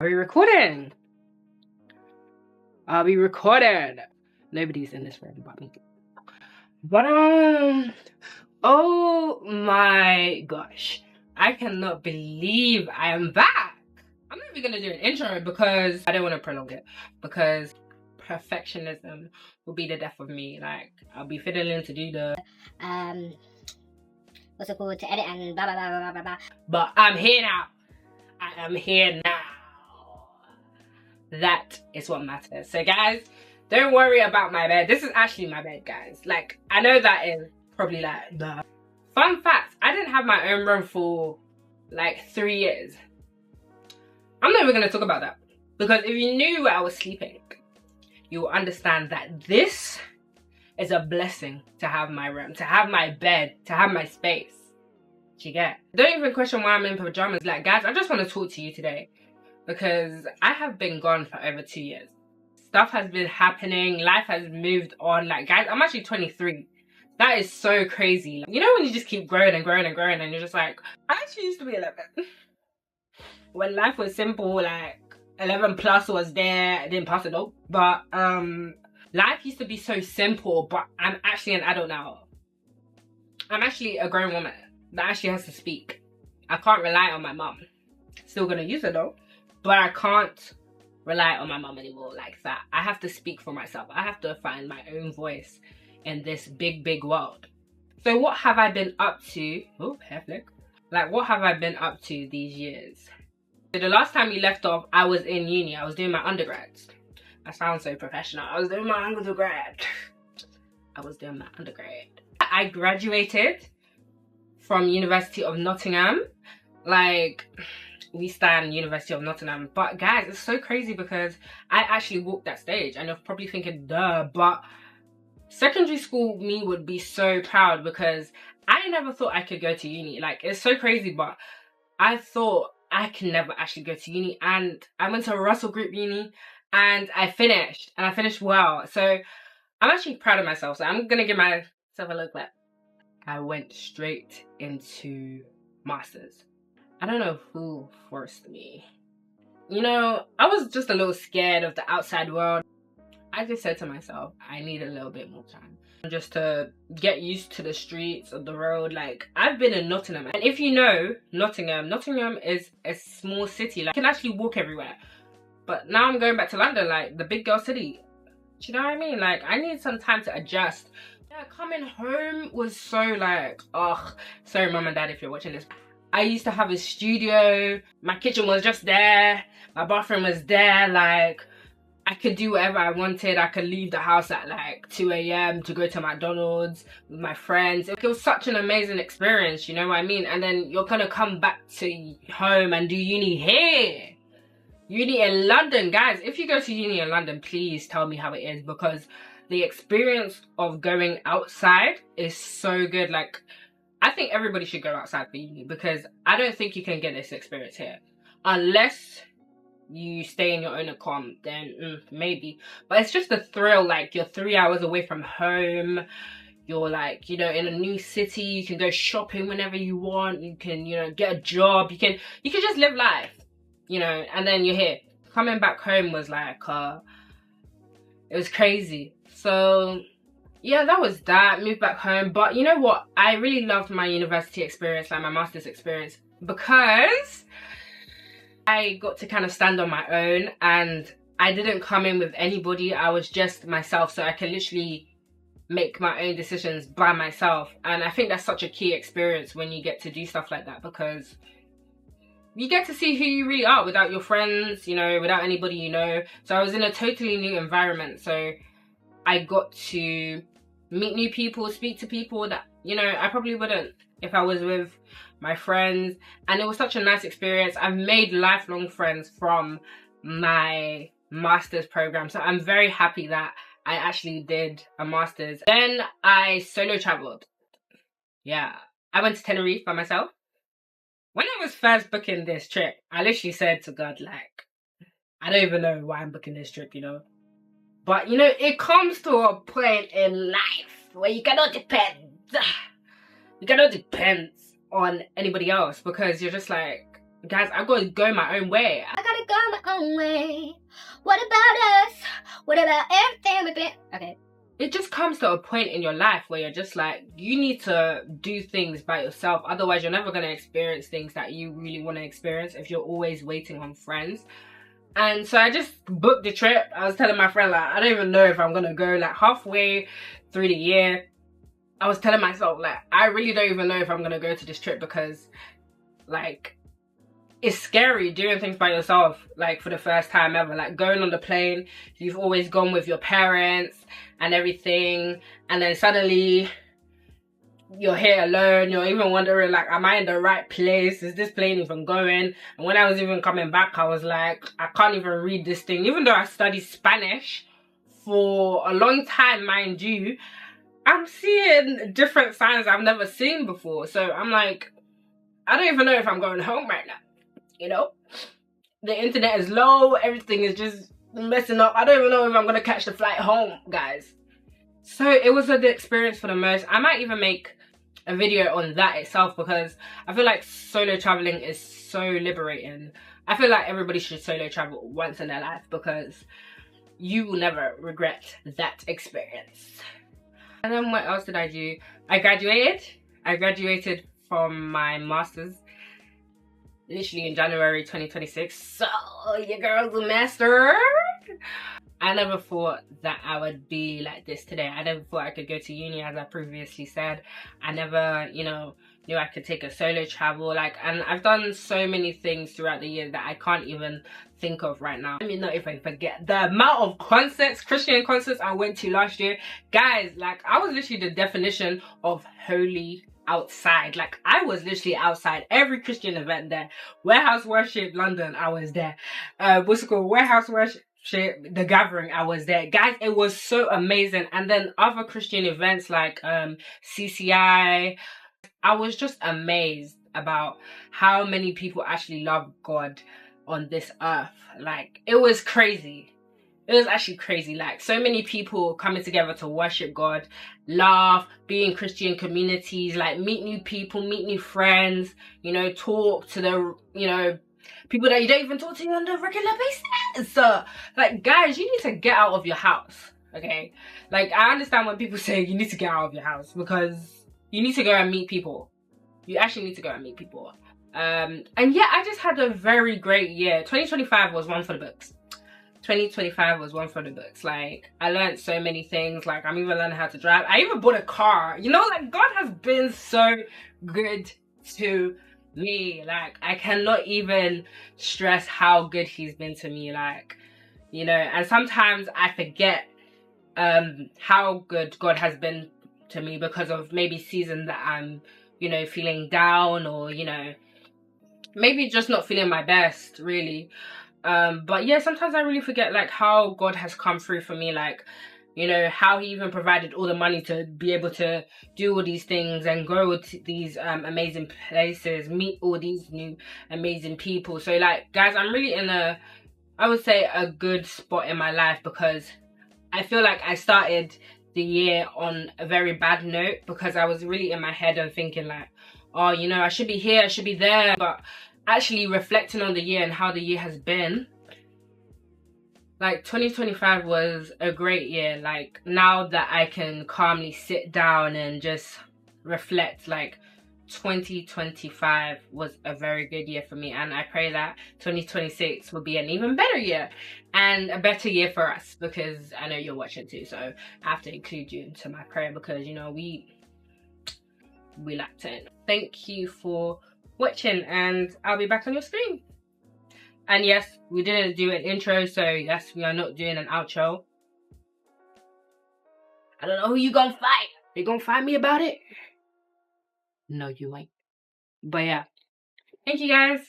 Are we recording? Are we recorded? Nobody's in this room but me. But oh my gosh. I cannot believe I am back. I'm not even gonna do an intro because I don't want to prolong it. Because perfectionism will be the death of me. Like, I'll be fiddling to do the what's it called, to edit and blah blah blah blah blah blah. But I'm here now. I am here now. That is what matters. So guys, don't worry about my bed. This is actually my bed, guys. Like, I know that is probably like the fun fact. I didn't have my own room for like 3 years. I'm not even gonna talk about that. Because if you knew where I was sleeping, you will understand that this is a blessing to have my room, to have my bed, to have my space. You get? Don't even question why I'm in pajamas. Like, guys, I just want to talk to you today because I have been gone for over 2 years. Stuff has been happening. Life has moved on. Like, guys, I'm actually 23. That is so crazy. You know when you just keep growing and growing and growing and you're just like, I actually used to be 11. When life was simple, like 11 plus was there. I didn't pass it though. But life used to be so simple, but I'm actually an adult now. I'm actually a grown woman that actually has to speak. I can't rely on my mum. Still gonna use it though, but I can't rely on my mum anymore like that. I have to speak for myself. I have to find my own voice in this big, big world. So what have I been up to? Oh, hair flick. Like, what have I been up to these years? So the last time we left off, I was in uni. I was doing my undergrads. I sound so professional. I was doing my undergrad. I was doing my undergrad. I graduated from University of Nottingham. Like, we stand University of Nottingham. But guys, it's so crazy because I actually walked that stage and you're probably thinking, duh, but secondary school me would be so proud because I never thought I could go to uni. Like, it's so crazy, but I thought I can never actually go to uni, and I went to a Russell Group uni and I finished well. So I'm actually proud of myself. So I'm gonna give myself a little clap. I went straight into masters. I don't know who forced me. You know, I was just a little scared of the outside world. I just said to myself, I need a little bit more time just to get used to the streets of the road. Like, I've been in Nottingham, and if you know Nottingham is a small city. Like, you can actually walk everywhere. But now I'm going back to London, like the big girl city. Do you know what I mean? Like, I need some time to adjust. Yeah, coming home was so like, ugh. Sorry, mum and dad, if you're watching this. I used to have a studio. My kitchen was just there. My bathroom was there. Like, I could do whatever I wanted. I could leave the house at like 2 a.m. to go to McDonald's with my friends. It was such an amazing experience, you know what I mean? And then you're gonna come back to home and do uni here. Uni in London. Guys, if you go to uni in London, please tell me how it is, because the experience of going outside is so good. Like, I think everybody should go outside for uni because I don't think you can get this experience here. Unless you stay in your own accom, then maybe. But it's just a thrill. Like, you're 3 hours away from home. You're like, you know, in a new city. You can go shopping whenever you want. You can, you know, get a job. You can just live life, you know, and then you're here. Coming back home was like, it was crazy. So yeah, that was that. Moved back home. But you know what? I really loved my university experience, like my master's experience, because I got to kind of stand on my own and I didn't come in with anybody. I was just myself, so I can literally make my own decisions by myself. And I think that's such a key experience when you get to do stuff like that, because you get to see who you really are without your friends, you know, without anybody you know. So I was in a totally new environment. So I got to meet new people, speak to people that, you know, I probably wouldn't if I was with my friends. And it was such a nice experience. I've made lifelong friends from my master's program. So I'm very happy that I actually did a master's. Then I solo traveled. Yeah, I went to Tenerife by myself. When I was first booking this trip, I literally said to God, like, I don't even know why I'm booking this trip, you know. But, you know, it comes to a point in life where you cannot depend. You cannot depend on anybody else, because you're just like, guys, I've got to go my own way. I gotta go my own way. What about us? What about everything we've been? Okay. It just comes to a point in your life where you're just like, you need to do things by yourself. Otherwise, you're never going to experience things that you really want to experience if you're always waiting on friends. And so I just booked the trip. I was telling my friend, like, I don't even know if I'm going to go. Like, halfway through the year, I was telling myself, like, I really don't even know if I'm going to go to this trip because, like, it's scary doing things by yourself, like, for the first time ever. Like, going on the plane, you've always gone with your parents and everything, and then suddenly you're here alone. You're even wondering, like, am I in the right place? Is this plane even going? And when I was even coming back, I was like, I can't even read this thing. Even though I studied Spanish for a long time, mind you, I'm seeing different signs I've never seen before. So I'm like, I don't even know if I'm going home right now. You know, the internet is low, everything is just messing up. I don't even know if I'm gonna catch the flight home, guys. So it was a good experience for the most. I might even make a video on that itself because I feel like solo traveling is so liberating. I feel like everybody should solo travel once in their life because you will never regret that experience. And then what else did I do? I graduated from my master's literally in January 2026. So your girl's a master. I never thought that I would be like this today. I never thought I could go to uni, as I previously said. I never, you know, knew I could take a solo travel. Like, and I've done so many things throughout the year that I can't even think of right now. Let me know if I forget the amount of concerts, Christian concerts I went to last year. Guys, like, I was literally the definition of holy outside. Like, I was literally outside every Christian event there. Warehouse Worship London, I was there. What's it called? Warehouse Worship, The Gathering, I was there. Guys, it was so amazing. And then other Christian events like CCI, I was just amazed about how many people actually love God on this earth. Like, it was crazy. It was actually crazy. Like, so many people coming together to worship God, laugh, be in Christian communities, like, meet new people, meet new friends, you know, talk to the, you know, people that you don't even talk to on a regular basis. So, like, guys, you need to get out of your house, okay? Like, I understand when people say you need to get out of your house because you need to go and meet people. You actually need to go and meet people. And yeah, I just had a very great year. 2025 was one for the books. 2025 was one for the books. Like, I learned so many things. Like, I'm even learning how to drive. I even bought a car. You know, like, God has been so good to me. Like, I cannot even stress how good he's been to me. Like, you know, and sometimes I forget how good God has been to me because of maybe seasons that I'm, you know, feeling down, or, you know, maybe just not feeling my best, really. But yeah, sometimes I really forget, like, how God has come through for me. Like, you know, how he even provided all the money to be able to do all these things and go to these amazing places, meet all these new amazing people. So, like, guys, I'm really in I would say a good spot in my life because I feel like I started the year on a very bad note because I was really in my head and thinking, like, oh, you know, I should be here, I should be there. But actually reflecting on the year and how the year has been, like, 2025 was a great year. Like, now that I can calmly sit down and just reflect, like, 2025 was a very good year for me, and I pray that 2026 will be an even better year and a better year for us, because I know you're watching too, so I have to include you into my prayer because, you know, we lacked it. Thank you for watching, and I'll be back on your screen. And yes, we didn't do an intro, so yes, we are not doing an outro. I don't know who you gonna fight. You gonna fight me about it? No, you ain't. But yeah, thank you guys.